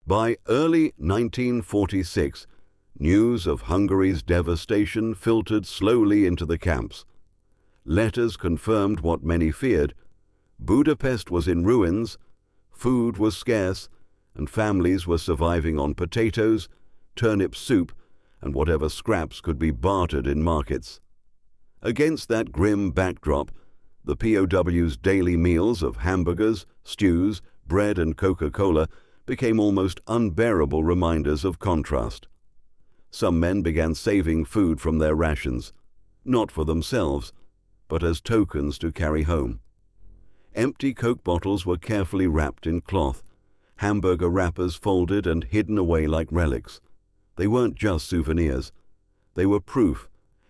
By early 1946, news of Hungary's devastation filtered slowly into the camps. Letters confirmed what many feared. Budapest was in ruins, food was scarce, and families were surviving on potatoes, turnip soup, and whatever scraps could be bartered in markets. Against that grim backdrop, the POW's daily meals of hamburgers, stews, bread, and Coca-Cola became almost unbearable reminders of contrast. Some men began saving food from their rations, not for themselves, but as tokens to carry home. Empty Coke bottles were carefully wrapped in cloth, hamburger wrappers folded and hidden away like relics. They weren't just souvenirs. They were proof,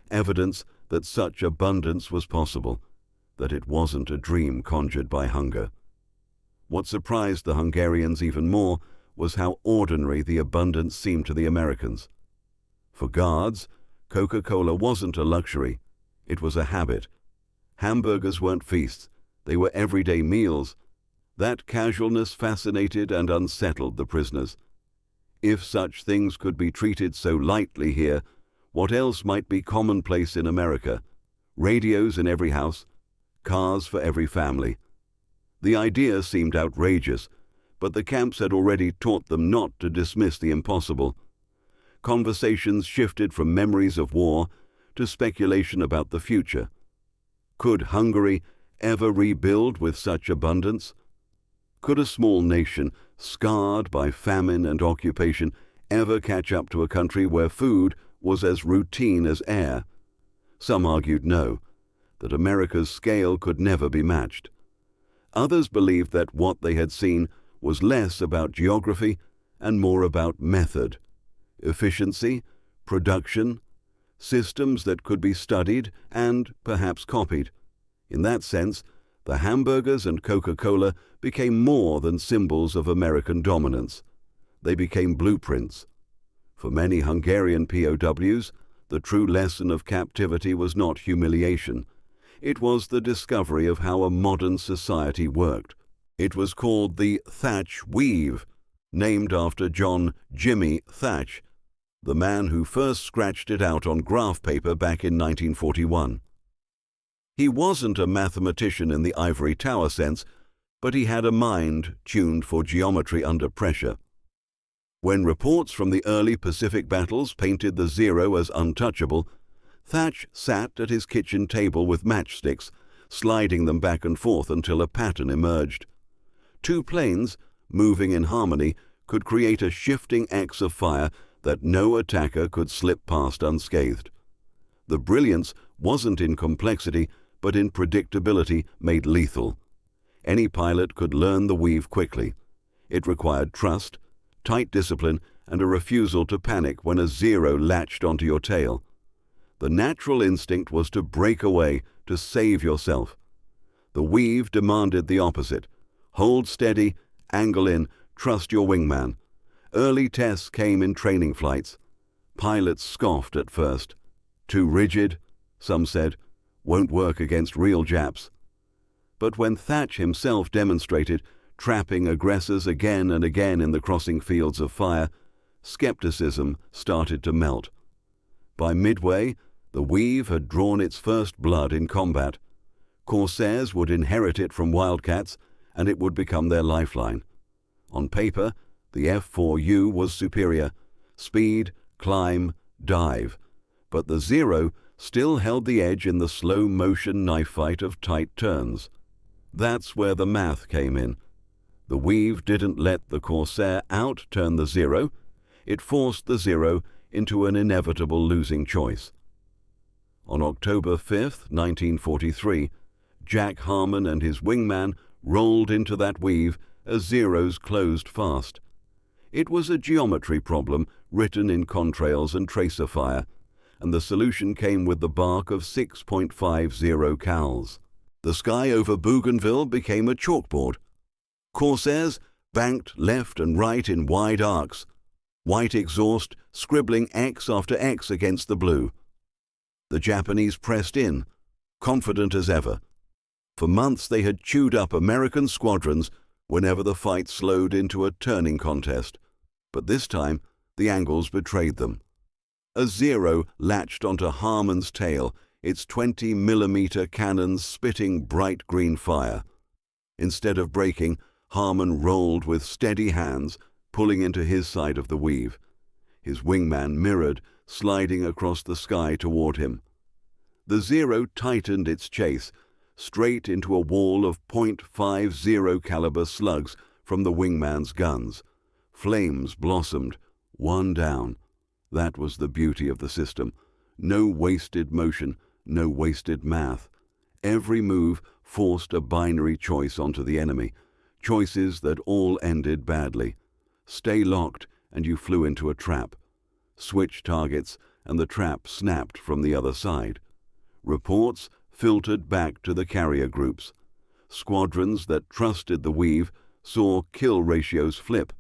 evidence that such abundance was possible, that it wasn't a dream conjured by hunger. What surprised the Hungarians even more was how ordinary the abundance seemed to the Americans. For guards, Coca-Cola wasn't a luxury, it was a habit. Hamburgers weren't feasts, they were everyday meals. That casualness fascinated and unsettled the prisoners. If such things could be treated so lightly here, what else might be commonplace in America? Radios in every house, cars for every family. The idea seemed outrageous, but the camps had already taught them not to dismiss the impossible. Conversations shifted from memories of war to speculation about the future. Could Hungary ever rebuild with such abundance? Could a small nation, scarred by famine and occupation, ever catch up to a country where food was as routine as air? Some argued no, that America's scale could never be matched. Others believed that what they had seen was less about geography and more about method, efficiency, production, systems that could be studied and perhaps copied. In that sense, the hamburgers and Coca-Cola became more than symbols of American dominance. They became blueprints. For many Hungarian POWs, the true lesson of captivity was not humiliation. It was the discovery of how a modern society worked. It was called the Thatch Weave, named after John "Jimmy" Thatch, the man who first scratched it out on graph paper back in 1941. He wasn't a mathematician in the ivory tower sense, but he had a mind tuned for geometry under pressure. When reports from the early Pacific battles painted the Zero as untouchable, Thatch sat at his kitchen table with matchsticks, sliding them back and forth until a pattern emerged. Two planes, moving in harmony, could create a shifting X of fire that no attacker could slip past unscathed. The brilliance wasn't in complexity, but in predictability made lethal. Any pilot could learn the weave quickly. It required trust, tight discipline, and a refusal to panic when a Zero latched onto your tail. The natural instinct was to break away, to save yourself. The weave demanded the opposite. Hold steady, angle in, trust your wingman. Early tests came in training flights. Pilots scoffed at first. Too rigid, some said, won't work against real Japs. But when Thatch himself demonstrated, trapping aggressors again and again in the crossing fields of fire, skepticism started to melt. By midway, the weave had drawn its first blood in combat. Corsairs would inherit it from Wildcats, and it would become their lifeline. On paper, the F4U was superior: speed, climb, dive. But the Zero still held the edge in the slow-motion knife fight of tight turns. That's where the math came in. The weave didn't let the Corsair out-turn the Zero. It forced the Zero into an inevitable losing choice. On October 5, 1943, Jack Harmon and his wingman rolled into that weave as Zeros closed fast. It was a geometry problem written in contrails and tracer fire, and the solution came with the bark of 6.50 cals. The sky over Bougainville became a chalkboard. Corsairs banked left and right in wide arcs, white exhaust scribbling X after X against the blue. The Japanese pressed in, confident as ever. For months they had chewed up American squadrons whenever the fight slowed into a turning contest. but this time the angles betrayed them. A Zero latched onto Harmon's tail, its 20mm cannons spitting bright green fire. Instead of braking, Harmon rolled with steady hands, pulling into his side of the weave. His wingman mirrored, sliding across the sky toward him. The Zero tightened its chase, straight into a wall of .50 caliber slugs from the wingman's guns. Flames blossomed, one down. That was the beauty of the system. No wasted motion, no wasted math. Every move forced a binary choice onto the enemy, choices that all ended badly. Stay locked and you flew into a trap. Switch targets and the trap snapped from the other side. Reports filtered back to the carrier groups. Squadrons that trusted the weave saw kill ratios flip.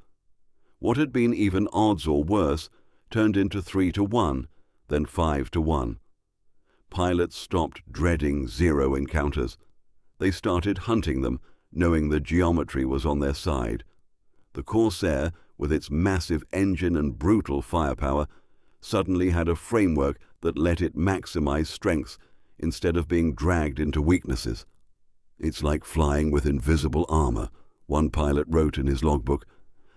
What had been even odds or worse turned into 3-1, then 5-1. Pilots stopped dreading Zero encounters. They started hunting them, knowing the geometry was on their side. The Corsair, with its massive engine and brutal firepower, suddenly had a framework that let it maximize strengths instead of being dragged into weaknesses. "It's like flying with invisible armor," one pilot wrote in his logbook.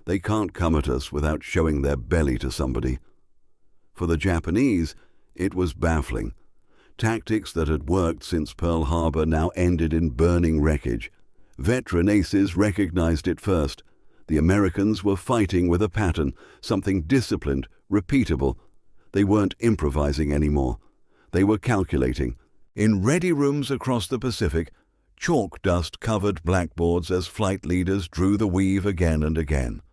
"They can't come at us without showing their belly to somebody." For the Japanese, it was baffling. Tactics that had worked since Pearl Harbor now ended in burning wreckage. Veteran aces recognized it first. The Americans were fighting with a pattern, something disciplined, repeatable. They weren't improvising anymore. They were calculating. In ready rooms across the Pacific, chalk dust covered blackboards as flight leaders drew the weave again and again.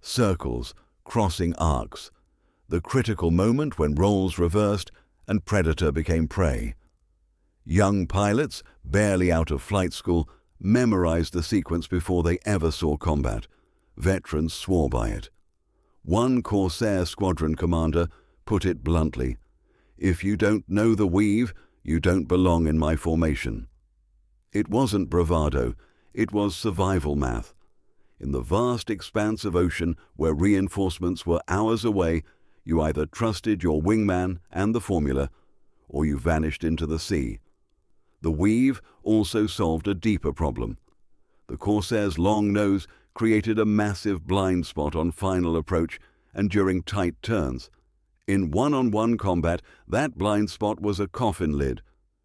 Circles, crossing arcs. The critical moment when roles reversed and predator became prey. Young pilots, barely out of flight school, memorized the sequence before they ever saw combat. Veterans swore by it. One Corsair squadron commander put it bluntly, "If you don't know the weave, you don't belong in my formation." It wasn't bravado, it was survival math. In the vast expanse of ocean where reinforcements were hours away, you either trusted your wingman and the formula, or you vanished into the sea. The weave also solved a deeper problem. The Corsair's long nose created a massive blind spot on final approach and during tight turns. In one-on-one combat, that blind spot was a coffin lid,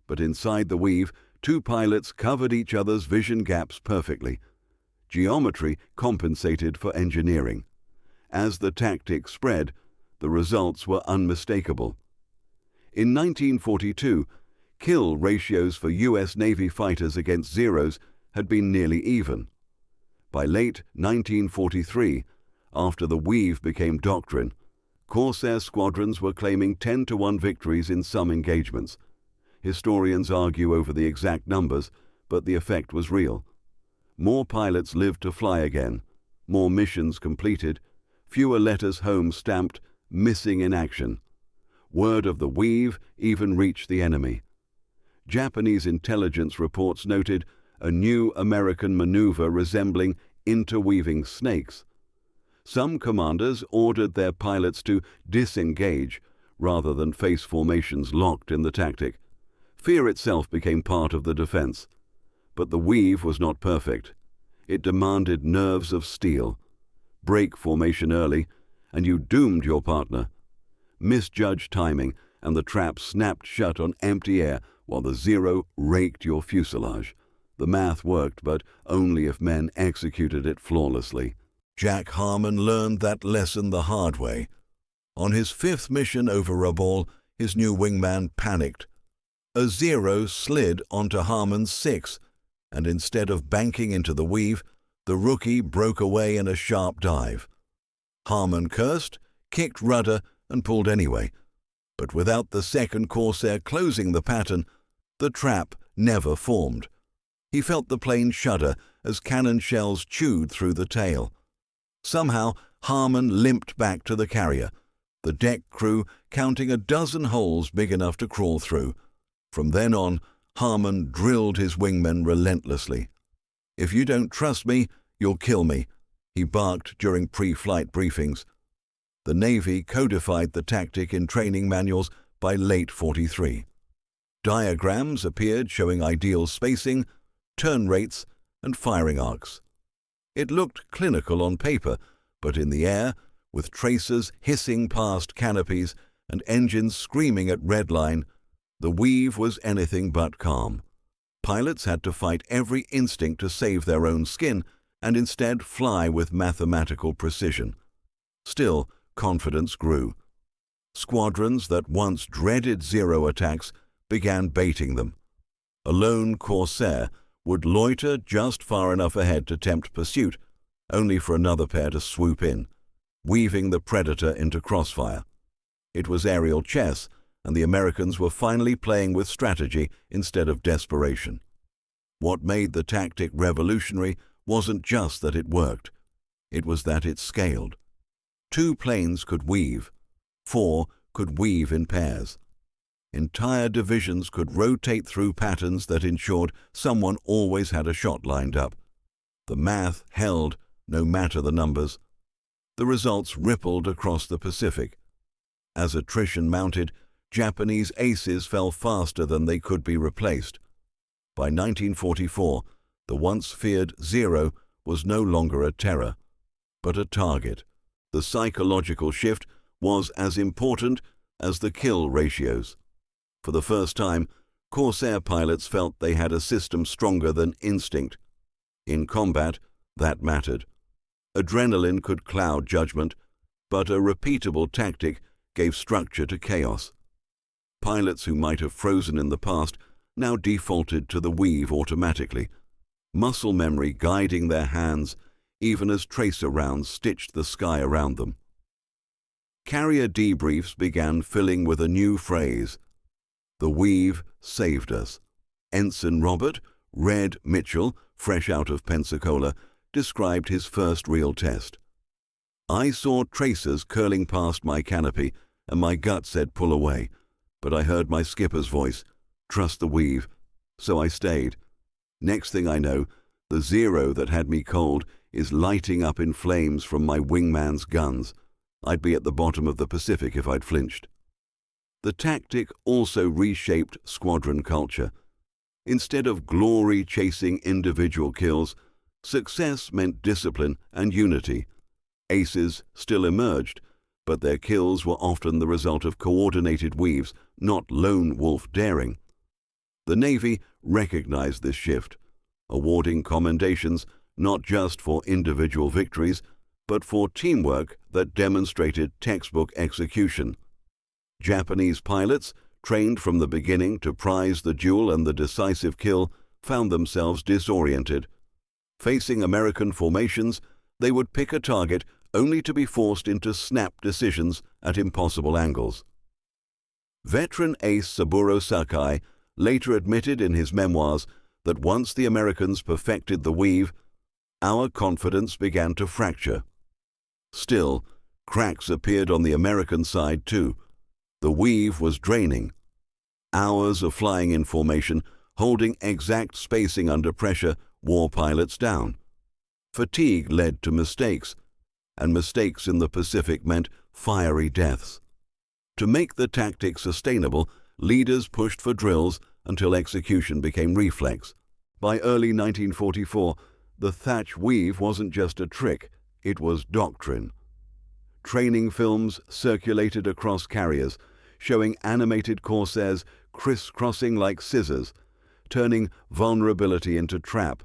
but inside the weave, two pilots covered each other's vision gaps perfectly. Geometry compensated for engineering. As the tactic spread, the results were unmistakable. In 1942, kill ratios for U.S. Navy fighters against Zeros had been nearly even. By late 1943, after the weave became doctrine, Corsair squadrons were claiming 10-1 victories in some engagements. Historians argue over the exact numbers, but the effect was real. More pilots lived to fly again, more missions completed, fewer letters home stamped, "missing in action." Word of the weave even reached the enemy. Japanese intelligence reports noted a new American maneuver resembling interweaving snakes. Some commanders ordered their pilots to disengage rather than face formations locked in the tactic. Fear itself became part of the defense. But the weave was not perfect. It demanded nerves of steel. Break formation early, and you doomed your partner. Misjudge timing, and the trap snapped shut on empty air while the Zero raked your fuselage. The math worked, but only if men executed it flawlessly. Jack Harmon learned that lesson the hard way. On his 5th mission over Rabaul, his new wingman panicked. A Zero slid onto Harmon's 6, and instead of banking into the weave, the rookie broke away in a sharp dive. Harmon cursed, kicked rudder, and pulled anyway. But without the second Corsair closing the pattern, the trap never formed. He felt the plane shudder as cannon shells chewed through the tail. Somehow, Harmon limped back to the carrier, the deck crew counting a dozen holes big enough to crawl through. From then on, Harmon drilled his wingmen relentlessly. "If you don't trust me, you'll kill me," he barked during pre-flight briefings. The Navy codified the tactic in training manuals by late '43. Diagrams appeared showing ideal spacing, turn rates, and firing arcs. It looked clinical on paper, but in the air, with tracers hissing past canopies and engines screaming at redline, the weave was anything but calm. Pilots had to fight every instinct to save their own skin and instead fly with mathematical precision. Still, confidence grew. Squadrons that once dreaded Zero attacks began baiting them. A lone Corsair would loiter just far enough ahead to tempt pursuit, only for another pair to swoop in, weaving the Predator into crossfire. It was aerial chess, and the Americans were finally playing with strategy instead of desperation. What made the tactic revolutionary wasn't just that it worked. It was that it scaled. 2 planes could weave. 4 could weave in pairs. Entire divisions could rotate through patterns that ensured someone always had a shot lined up. The math held, no matter the numbers. The results rippled across the Pacific. As attrition mounted, Japanese aces fell faster than they could be replaced. By 1944, the once feared Zero was no longer a terror, but a target. The psychological shift was as important as the kill ratios. For the first time, Corsair pilots felt they had a system stronger than instinct. In combat, that mattered. Adrenaline could cloud judgment, but a repeatable tactic gave structure to chaos. Pilots who might have frozen in the past now defaulted to the weave automatically, muscle memory guiding their hands even as tracer rounds stitched the sky around them. Carrier debriefs began filling with a new phrase. The weave saved us. Ensign Robert, Red Mitchell, fresh out of Pensacola, described his first real test. I saw tracers curling past my canopy, and my gut said pull away, but I heard my skipper's voice, trust the weave, so I stayed. Next thing I know, the Zero that had me cold is lighting up in flames from my wingman's guns. I'd be at the bottom of the Pacific if I'd flinched. The tactic also reshaped squadron culture. Instead of glory chasing individual kills, success meant discipline and unity. Aces still emerged, but their kills were often the result of coordinated weaves, not lone wolf daring. The Navy recognized this shift, awarding commendations not just for individual victories, but for teamwork that demonstrated textbook execution. Japanese pilots, trained from the beginning to prize the duel and the decisive kill, found themselves disoriented. Facing American formations, they would pick a target only to be forced into snap decisions at impossible angles. Veteran ace Saburo Sakai later admitted in his memoirs that once the Americans perfected the weave, our confidence began to fracture. Still, cracks appeared on the American side too. The weave was draining. Hours of flying in formation, holding exact spacing under pressure, wore pilots down. Fatigue led to mistakes, and mistakes in the Pacific meant fiery deaths. To make the tactic sustainable, leaders pushed for drills until execution became reflex. By early 1944, the thatch weave wasn't just a trick, it was doctrine. Training films circulated across carriers, showing animated Corsairs crisscrossing like scissors, turning vulnerability into trap.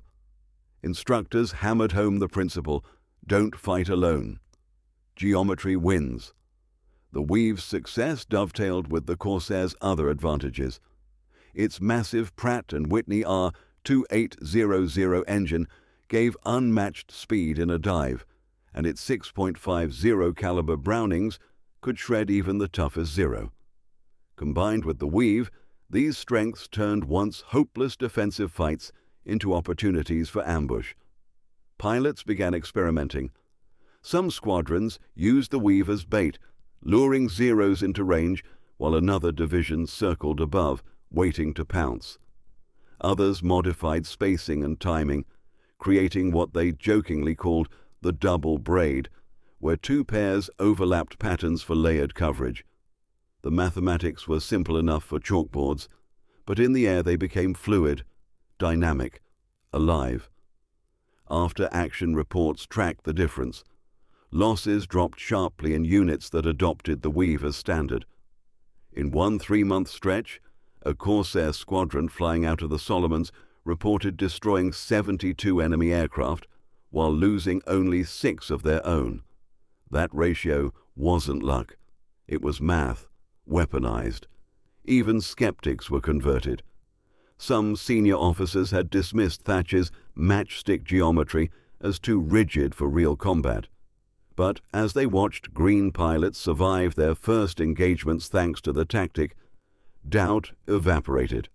Instructors hammered home the principle, don't fight alone. Geometry wins. The weave's success dovetailed with the Corsair's other advantages. Its massive Pratt & Whitney R2800 engine gave unmatched speed in a dive, and its 6.50 caliber Brownings could shred even the toughest Zero. Combined with the weave, these strengths turned once hopeless defensive fights into opportunities for ambush. Pilots began experimenting. Some squadrons used the weave as bait, luring Zeros into range while another division circled above, waiting to pounce. Others modified spacing and timing, creating what they jokingly called the double braid, where two pairs overlapped patterns for layered coverage. The mathematics were simple enough for chalkboards, but in the air they became fluid, dynamic, alive. After-action reports tracked the difference. Losses dropped sharply in units that adopted the weave as standard. In one 3-month stretch, a Corsair squadron flying out of the Solomons reported destroying 72 enemy aircraft while losing only 6 of their own. That ratio wasn't luck. It was math, weaponized. Even skeptics were converted. Some senior officers had dismissed Thatcher's matchstick geometry as too rigid for real combat. But as they watched green pilots survive their first engagements thanks to the tactic, doubt evaporated.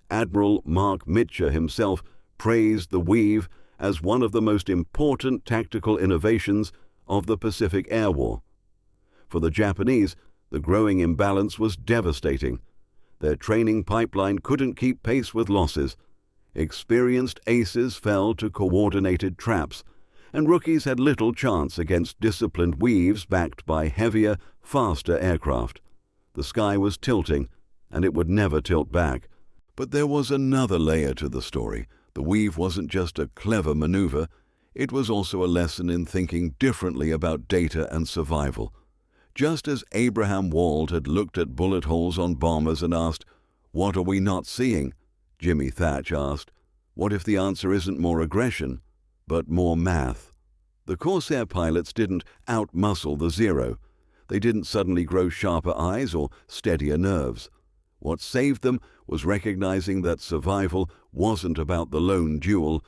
Admiral Mark Mitcher himself praised the weave as one of the most important tactical innovations of the Pacific Air War. For the Japanese, the growing imbalance was devastating. Their training pipeline couldn't keep pace with losses. Experienced aces fell to coordinated traps, and rookies had little chance against disciplined weaves backed by heavier, faster aircraft. The sky was tilting, and it would never tilt back. But there was another layer to the story. The weave wasn't just a clever maneuver, it was also a lesson in thinking differently about data and survival. Just as Abraham Wald had looked at bullet holes on bombers and asked, "What are we not seeing?" Jimmy Thatch asked, "What if the answer isn't more aggression, but more math?" The Corsair pilots didn't outmuscle the Zero. They didn't suddenly grow sharper eyes or steadier nerves. What saved them was recognizing that survival wasn't about the lone duel,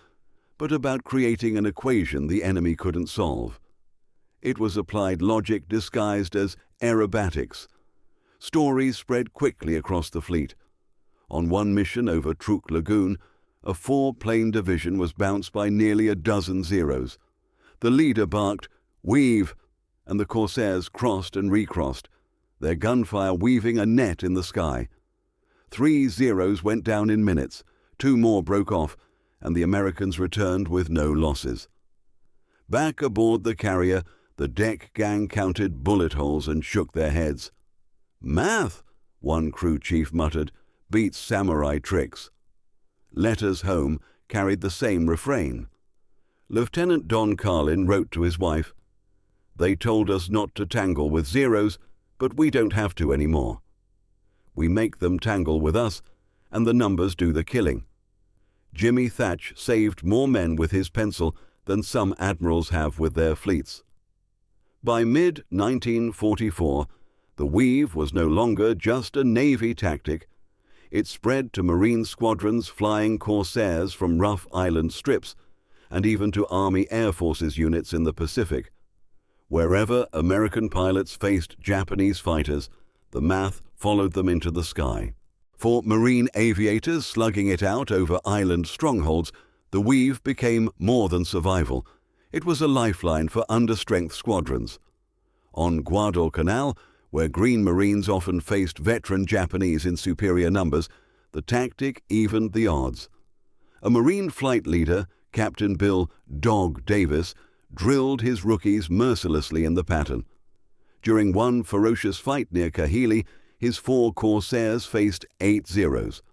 but about creating an equation the enemy couldn't solve. It was applied logic disguised as aerobatics. Stories spread quickly across the fleet. On one mission over Truk Lagoon, a 4-plane division was bounced by nearly a dozen Zeros. The leader barked, "Weave!" and the Corsairs crossed and recrossed, their gunfire weaving a net in the sky. 3 Zeros went down in minutes, 2 more broke off, and the Americans returned with no losses. Back aboard the carrier, the deck gang counted bullet holes and shook their heads. "Math," one crew chief muttered, "beats samurai tricks." Letters home carried the same refrain. Lieutenant Don Carlin wrote to his wife, "They told us not to tangle with Zeros, but we don't have to anymore. We make them tangle with us, and the numbers do the killing." Jimmy Thatch saved more men with his pencil than some admirals have with their fleets. By mid-1944, the weave was no longer just a Navy tactic. It spread to Marine squadrons flying Corsairs from rough island strips, and even to Army Air Forces units in the Pacific. Wherever American pilots faced Japanese fighters, the math followed them into the sky. For Marine aviators slugging it out over island strongholds, the weave became more than survival. It was a lifeline for understrength squadrons. On Guadalcanal, where Green Marines often faced veteran Japanese in superior numbers, the tactic evened the odds. A Marine flight leader, Captain Bill "Dog" Davis, drilled his rookies mercilessly in the pattern. During one ferocious fight near Kahili, his 4 Corsairs faced 8 Zeros.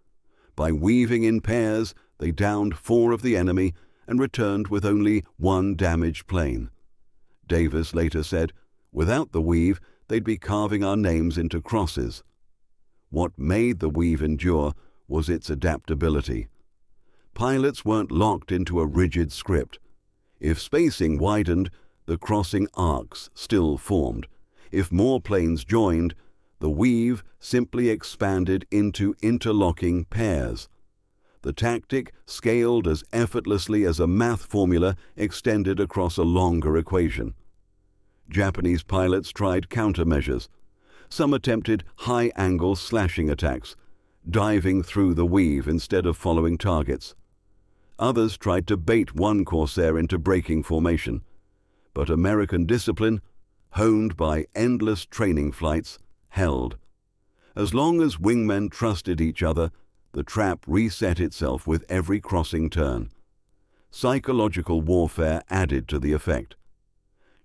By weaving in pairs, they downed 4 of the enemy and returned with only 1 damaged plane. Davis later said, "Without the weave, they'd be carving our names into crosses." What made the weave endure was its adaptability. Pilots weren't locked into a rigid script. If spacing widened, the crossing arcs still formed. If more planes joined, the weave simply expanded into interlocking pairs. The tactic scaled as effortlessly as a math formula extended across a longer equation. Japanese pilots tried countermeasures. Some attempted high-angle slashing attacks, diving through the weave instead of following targets. Others tried to bait one Corsair into breaking formation. But American discipline, honed by endless training flights, held. As long as wingmen trusted each other, the trap reset itself with every crossing turn. Psychological warfare added to the effect.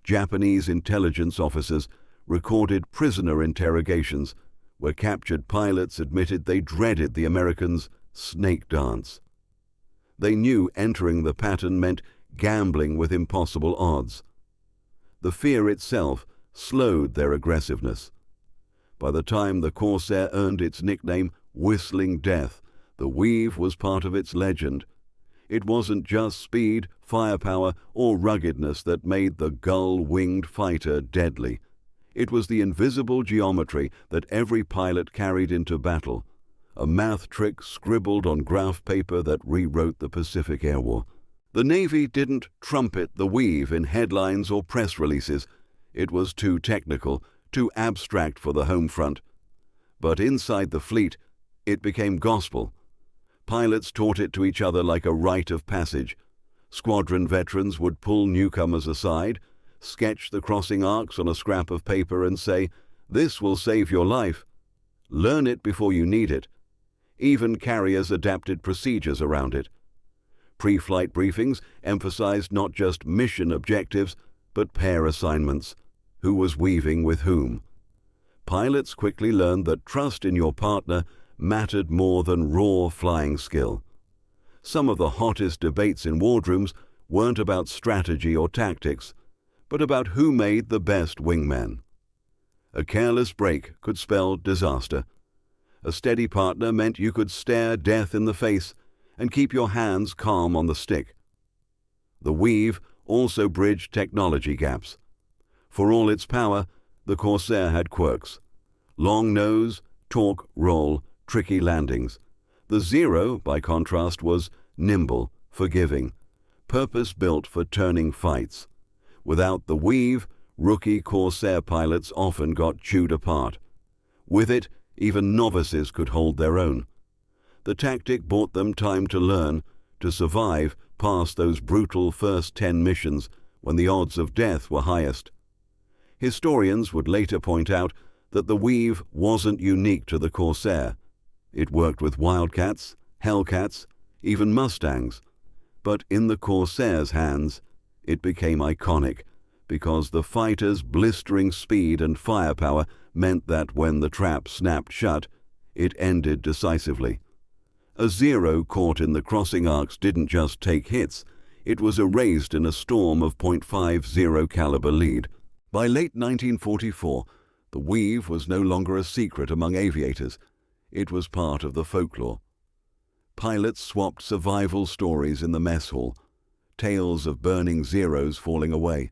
Japanese intelligence officers recorded prisoner interrogations where captured pilots admitted they dreaded the Americans' snake dance. They knew entering the pattern meant gambling with impossible odds. The fear itself slowed their aggressiveness. By the time the Corsair earned its nickname Whistling Death, the weave was part of its legend. It wasn't just speed, firepower, or ruggedness that made the gull-winged fighter deadly. It was the invisible geometry that every pilot carried into battle, a math trick scribbled on graph paper that rewrote the Pacific Air War. The Navy didn't trumpet the weave in headlines or press releases. It was too technical, too abstract for the home front. But inside the fleet, it became gospel. Pilots taught it to each other like a rite of passage. Squadron veterans would pull newcomers aside, sketch the crossing arcs on a scrap of paper and say, "This will save your life. Learn it before you need it." Even carriers adapted procedures around it. Pre-flight briefings emphasized not just mission objectives, but pair assignments. Who was weaving with whom? Pilots quickly learned that trust in your partner mattered more than raw flying skill. Some of the hottest debates in wardrooms weren't about strategy or tactics, but about who made the best wingmen. A careless break could spell disaster. A steady partner meant you could stare death in the face and keep your hands calm on the stick. The weave also bridged technology gaps. For all its power, the Corsair had quirks. Long nose, torque, roll, tricky landings. The Zero, by contrast, was nimble, forgiving, purpose-built for turning fights. Without the weave, rookie Corsair pilots often got chewed apart. With it, even novices could hold their own. The tactic bought them time to learn, to survive past those brutal first 10 missions when the odds of death were highest. Historians would later point out that the weave wasn't unique to the Corsair. It worked with Wildcats, Hellcats, even Mustangs. But in the Corsair's hands, it became iconic, because the fighter's blistering speed and firepower meant that when the trap snapped shut, it ended decisively. A Zero caught in the crossing arcs didn't just take hits, it was erased in a storm of .50 caliber lead. By late 1944, the weave was no longer a secret among aviators. It was part of the folklore. Pilots swapped survival stories in the mess hall, tales of burning Zeros falling away,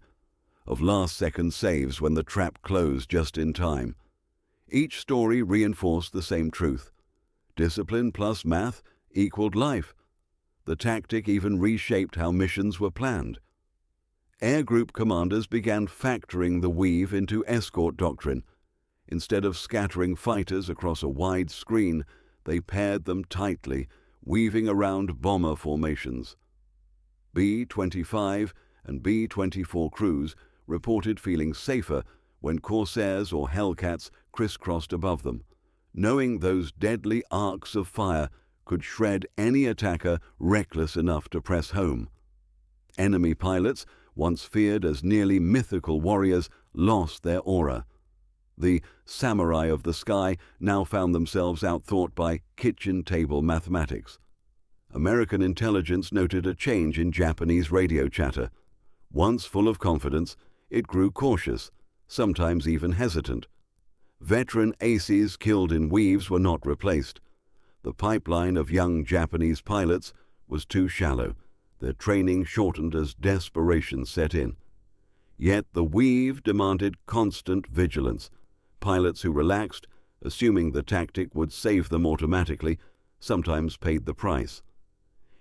of last-second saves when the trap closed just in time. Each story reinforced the same truth. Discipline plus math equaled life. The tactic even reshaped how missions were planned. Air group commanders began factoring the weave into escort doctrine. Instead of scattering fighters across a wide screen, they paired them tightly, weaving around bomber formations. B-25 and B-24 crews reported feeling safer when Corsairs or Hellcats crisscrossed above them, knowing those deadly arcs of fire could shred any attacker reckless enough to press home. Enemy pilots, once feared as nearly mythical warriors, lost their aura. The samurai of the sky now found themselves outthought by kitchen table mathematics. American intelligence noted a change in Japanese radio chatter. Once full of confidence, it grew cautious, sometimes even hesitant. Veteran aces killed in weaves were not replaced. The pipeline of young Japanese pilots was too shallow, their training shortened as desperation set in. Yet the weave demanded constant vigilance. Pilots who relaxed, assuming the tactic would save them automatically, sometimes paid the price.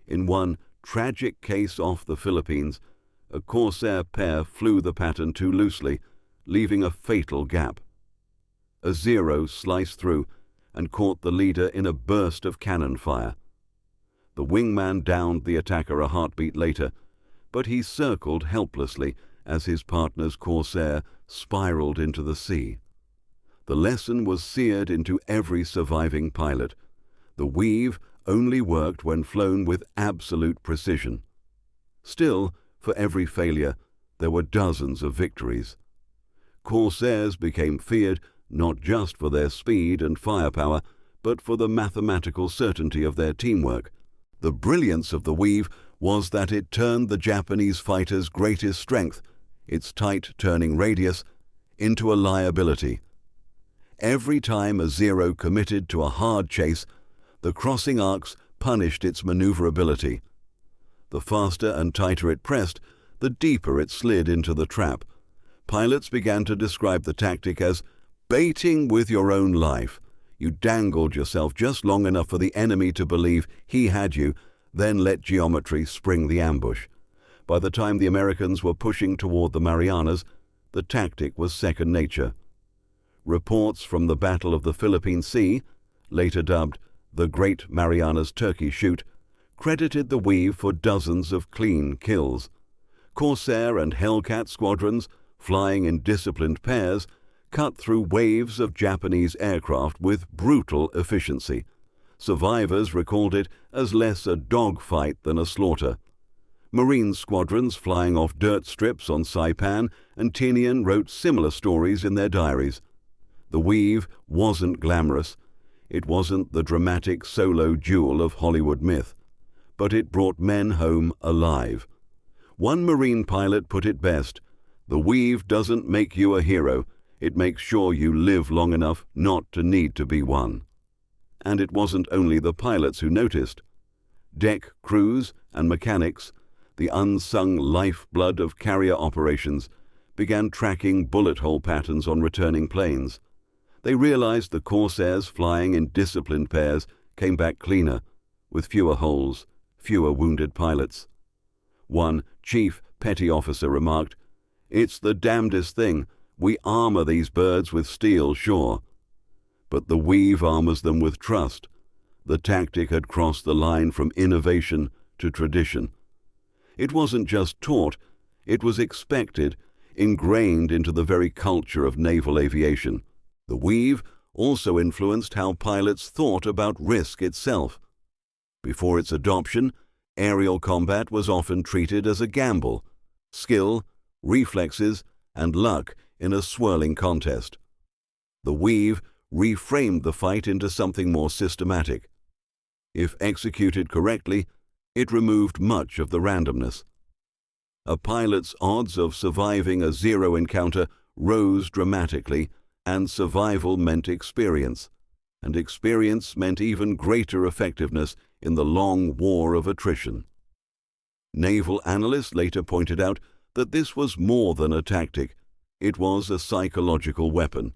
In one tragic case off the Philippines, a Corsair pair flew the pattern too loosely, leaving a fatal gap. A Zero sliced through and caught the leader in a burst of cannon fire. The wingman downed the attacker a heartbeat later, but he circled helplessly as his partner's Corsair spiraled into the sea. The lesson was seared into every surviving pilot. The weave only worked when flown with absolute precision. Still, for every failure, there were dozens of victories. Corsairs became feared not just for their speed and firepower, but for the mathematical certainty of their teamwork. The brilliance of the weave was that it turned the Japanese fighters' greatest strength, its tight turning radius, into a liability. Every time a Zero committed to a hard chase, the crossing arcs punished its maneuverability. The faster and tighter it pressed, the deeper it slid into the trap. Pilots began to describe the tactic as baiting with your own life. You dangled yourself just long enough for the enemy to believe he had you, then let geometry spring the ambush. By the time the Americans were pushing toward the Marianas, the tactic was second nature. Reports from the Battle of the Philippine Sea, later dubbed the Great Marianas Turkey Shoot, credited the weave for dozens of clean kills. Corsair and Hellcat squadrons, flying in disciplined pairs, cut through waves of Japanese aircraft with brutal efficiency. Survivors recalled it as less a dogfight than a slaughter. Marine squadrons flying off dirt strips on Saipan and Tinian wrote similar stories in their diaries. The weave wasn't glamorous. It wasn't the dramatic solo duel of Hollywood myth. But it brought men home alive. One Marine pilot put it best: "The weave doesn't make you a hero. It makes sure you live long enough not to need to be one." And it wasn't only the pilots who noticed. Deck crews and mechanics, the unsung lifeblood of carrier operations, began tracking bullet hole patterns on returning planes. They realized the Corsairs flying in disciplined pairs came back cleaner, with fewer holes, fewer wounded pilots. One chief petty officer remarked, "It's the damnedest thing. We armor these birds with steel, sure. But the weave armors them with trust." The tactic had crossed the line from innovation to tradition. It wasn't just taught, it was expected, ingrained into the very culture of naval aviation. The weave also influenced how pilots thought about risk itself. Before its adoption, aerial combat was often treated as a gamble, skill, reflexes, and luck in a swirling contest. The weave reframed the fight into something more systematic. If executed correctly, it removed much of the randomness. A pilot's odds of surviving a Zero encounter rose dramatically, and survival meant experience, and experience meant even greater effectiveness in the long war of attrition. Naval analysts later pointed out that this was more than a tactic. It was a psychological weapon.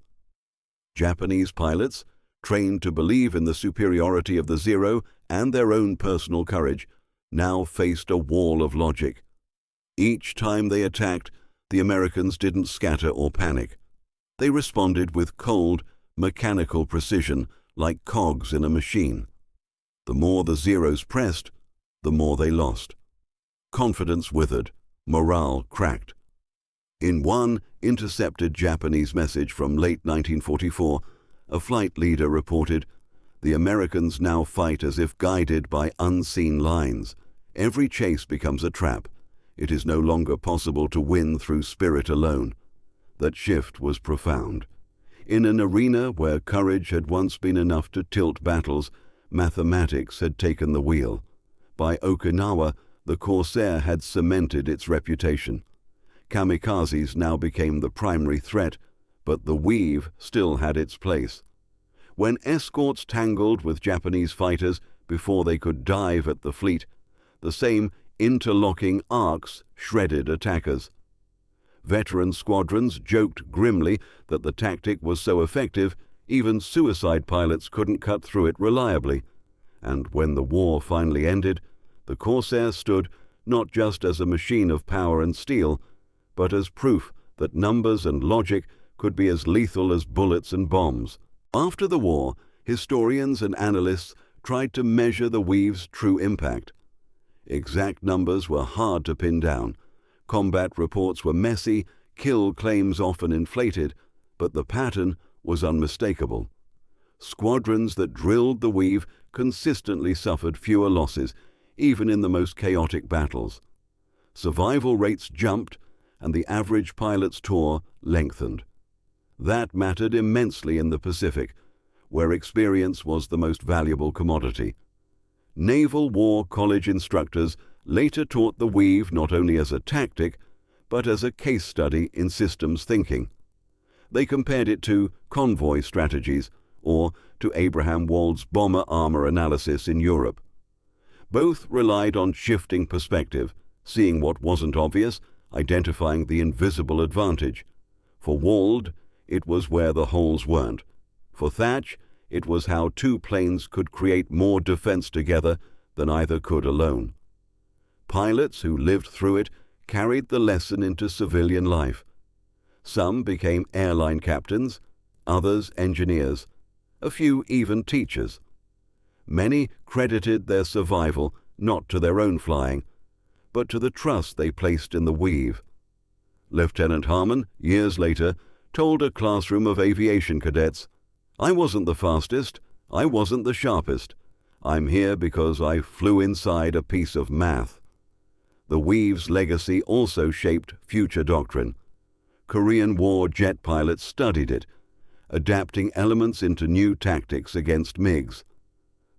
Japanese pilots, trained to believe in the superiority of the Zero and their own personal courage, now faced a wall of logic. Each time they attacked, the Americans didn't scatter or panic. They responded with cold, mechanical precision, like cogs in a machine. The more the Zeros pressed, the more they lost. Confidence withered, morale cracked. In one intercepted Japanese message from late 1944, a flight leader reported, "The Americans now fight as if guided by unseen lines. Every chase becomes a trap. It is no longer possible to win through spirit alone." That shift was profound. In an arena where courage had once been enough to tilt battles, mathematics had taken the wheel. By Okinawa, the Corsair had cemented its reputation. Kamikazes now became the primary threat, but the weave still had its place. When escorts tangled with Japanese fighters before they could dive at the fleet, the same interlocking arcs shredded attackers. Veteran squadrons joked grimly that the tactic was so effective, even suicide pilots couldn't cut through it reliably. And when the war finally ended, the Corsair stood not just as a machine of power and steel, but as proof that numbers and logic could be as lethal as bullets and bombs. After the war, historians and analysts tried to measure the weave's true impact. Exact numbers were hard to pin down. Combat reports were messy, kill claims often inflated, but the pattern was unmistakable. Squadrons that drilled the weave consistently suffered fewer losses, even in the most chaotic battles. Survival rates jumped, and the average pilot's tour lengthened. That mattered immensely in the Pacific, where experience was the most valuable commodity. Naval War College instructors later taught the weave not only as a tactic, but as a case study in systems thinking. They compared it to convoy strategies or to Abraham Wald's bomber armor analysis in Europe. Both relied on shifting perspective, seeing what wasn't obvious, identifying the invisible advantage. For Wald, it was where the holes weren't. For Thatch, it was how two planes could create more defense together than either could alone. Pilots who lived through it carried the lesson into civilian life. Some became airline captains, others engineers, a few even teachers. Many credited their survival not to their own flying, but to the trust they placed in the weave. Lieutenant Harmon, years later, told a classroom of aviation cadets, "I wasn't the fastest, I wasn't the sharpest. I'm here because I flew inside a piece of math." The weave's legacy also shaped future doctrine. Korean War jet pilots studied it, adapting elements into new tactics against MiGs.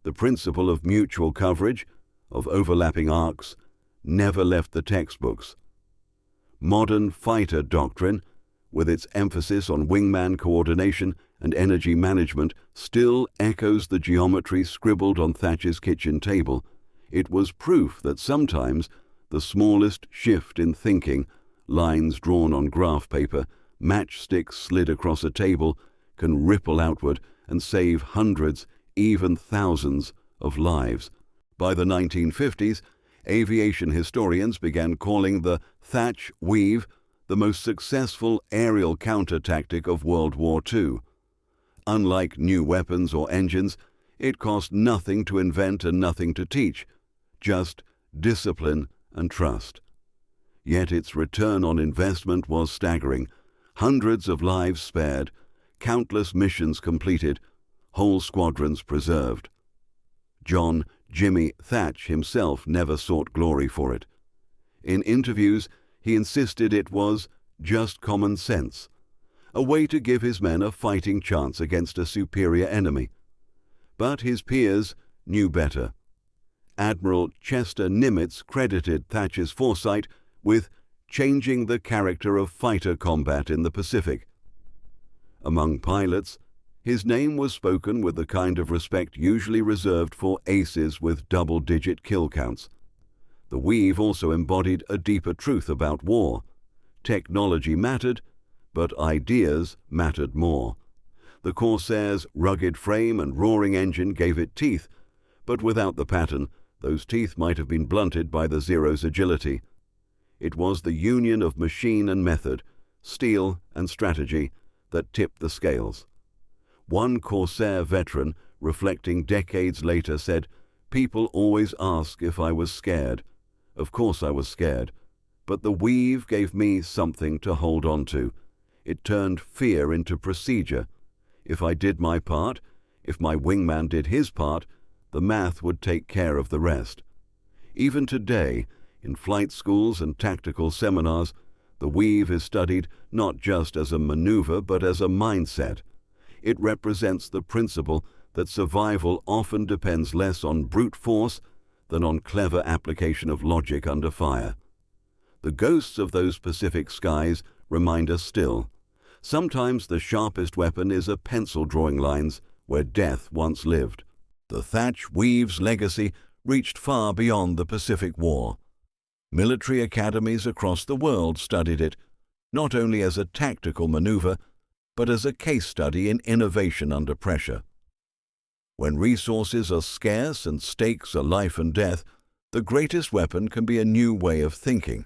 The principle of mutual coverage, of overlapping arcs, never left the textbooks. Modern fighter doctrine, with its emphasis on wingman coordination and energy management, still echoes the geometry scribbled on Thatch's kitchen table. It was proof that sometimes the smallest shift in thinking, lines drawn on graph paper, matchsticks slid across a table, can ripple outward and save hundreds, even thousands, of lives. By the 1950s, aviation historians began calling the Thatch weave the most successful aerial counter tactic of World War II. Unlike new weapons or engines, it cost nothing to invent and nothing to teach, just discipline and trust. Yet its return on investment was staggering. Hundreds of lives spared, countless missions completed, whole squadrons preserved. John "Jimmy" Thatch himself never sought glory for it. In interviews, he insisted it was just common sense, a way to give his men a fighting chance against a superior enemy. But his peers knew better. Admiral Chester Nimitz credited Thatch's foresight with changing the character of fighter combat in the Pacific. Among pilots, his name was spoken with the kind of respect usually reserved for aces with double-digit kill counts. The weave also embodied a deeper truth about war. Technology mattered, but ideas mattered more. The Corsair's rugged frame and roaring engine gave it teeth, but without the pattern, those teeth might have been blunted by the Zero's agility. It was the union of machine and method, steel and strategy, that tipped the scales. One Corsair veteran, reflecting decades later, said, "People always ask if I was scared. Of course I was scared, but the weave gave me something to hold on to. It turned fear into procedure. If I did my part, if my wingman did his part, the math would take care of the rest." Even today, in flight schools and tactical seminars, the weave is studied not just as a maneuver but as a mindset. It represents the principle that survival often depends less on brute force than on clever application of logic under fire. The ghosts of those Pacific skies remind us still. Sometimes the sharpest weapon is a pencil drawing lines where death once lived. The Thatch weave's legacy reached far beyond the Pacific War. Military academies across the world studied it, not only as a tactical maneuver, but as a case study in innovation under pressure. When resources are scarce and stakes are life and death, the greatest weapon can be a new way of thinking.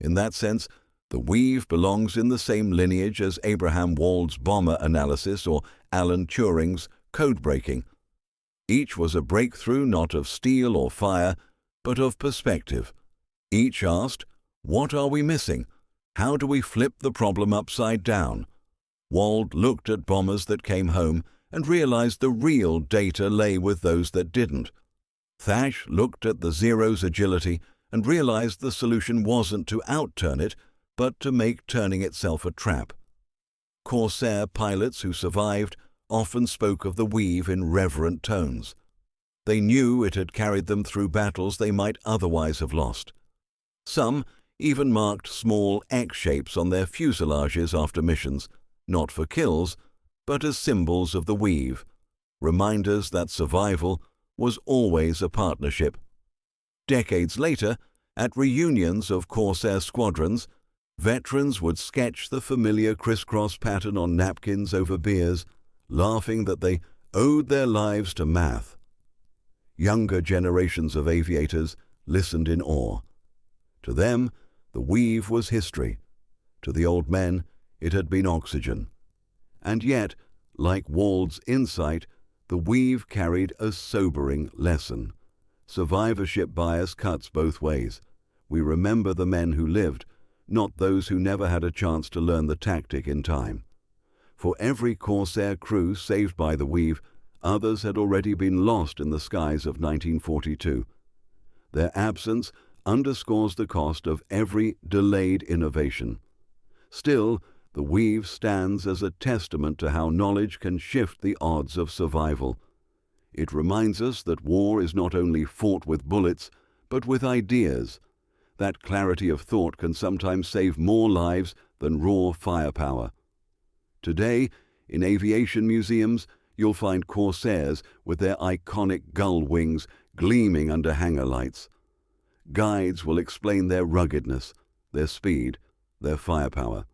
In that sense, the weave belongs in the same lineage as Abraham Wald's bomber analysis or Alan Turing's code breaking. Each was a breakthrough not of steel or fire, but of perspective. Each asked, "What are we missing? How do we flip the problem upside down?" Wald looked at bombers that came home and realized the real data lay with those that didn't. Thatch looked at the Zero's agility and realized the solution wasn't to outturn it, but to make turning itself a trap. Corsair pilots who survived often spoke of the weave in reverent tones. They knew it had carried them through battles they might otherwise have lost. Some even marked small X shapes on their fuselages after missions, not for kills, but as symbols of the weave, reminders that survival was always a partnership. Decades later, at reunions of Corsair squadrons, veterans would sketch the familiar crisscross pattern on napkins over beers, laughing that they owed their lives to math. Younger generations of aviators listened in awe. To them, the weave was history. To the old men, it had been oxygen. And yet, like Wald's insight, the weave carried a sobering lesson. Survivorship bias cuts both ways. We remember the men who lived, not those who never had a chance to learn the tactic in time. For every Corsair crew saved by the weave, others had already been lost in the skies of 1942. Their absence underscores the cost of every delayed innovation. Still, the weave stands as a testament to how knowledge can shift the odds of survival. It reminds us that war is not only fought with bullets, but with ideas. That clarity of thought can sometimes save more lives than raw firepower. Today, in aviation museums, you'll find Corsairs with their iconic gull wings gleaming under hangar lights. Guides will explain their ruggedness, their speed, their firepower.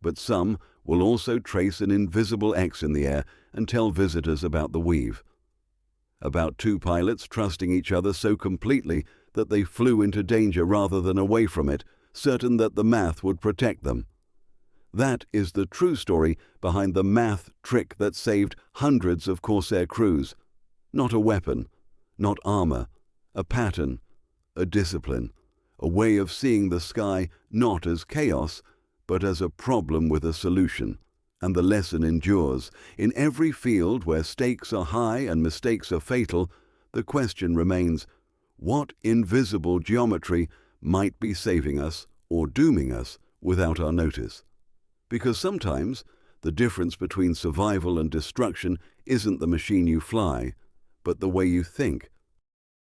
But some will also trace an invisible X in the air and tell visitors about the weave. About two pilots trusting each other so completely that they flew into danger rather than away from it, certain that the math would protect them. That is the true story behind the math trick that saved hundreds of Corsair crews. Not a weapon, not armor, a pattern, a discipline, a way of seeing the sky not as chaos, but as a problem with a solution. And the lesson endures. In every field where stakes are high and mistakes are fatal, the question remains, what invisible geometry might be saving us or dooming us without our notice? Because sometimes the difference between survival and destruction isn't the machine you fly, but the way you think.